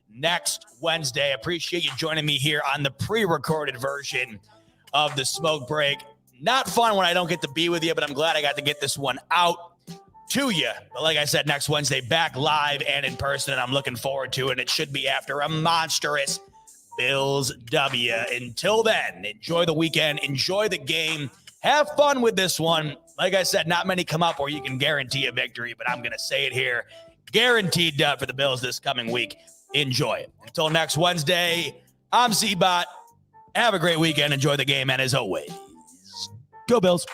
next Wednesday. Appreciate you joining me here on the pre-recorded version of the Smoke Break. Not fun when I don't get to be with you, but I'm glad I got to get this one out to you. But like I said, next Wednesday, back live and in person, and I'm looking forward to it. It should be after a monstrous Bills W. Until then, enjoy the weekend. Enjoy the game. Have fun with this one. Like I said, not many come up where you can guarantee a victory, but I'm going to say it here. Guaranteed dub for the Bills this coming week. Enjoy it. Until next Wednesday, I'm Z-Bot. Have a great weekend. Enjoy the game. And as always, go Bills.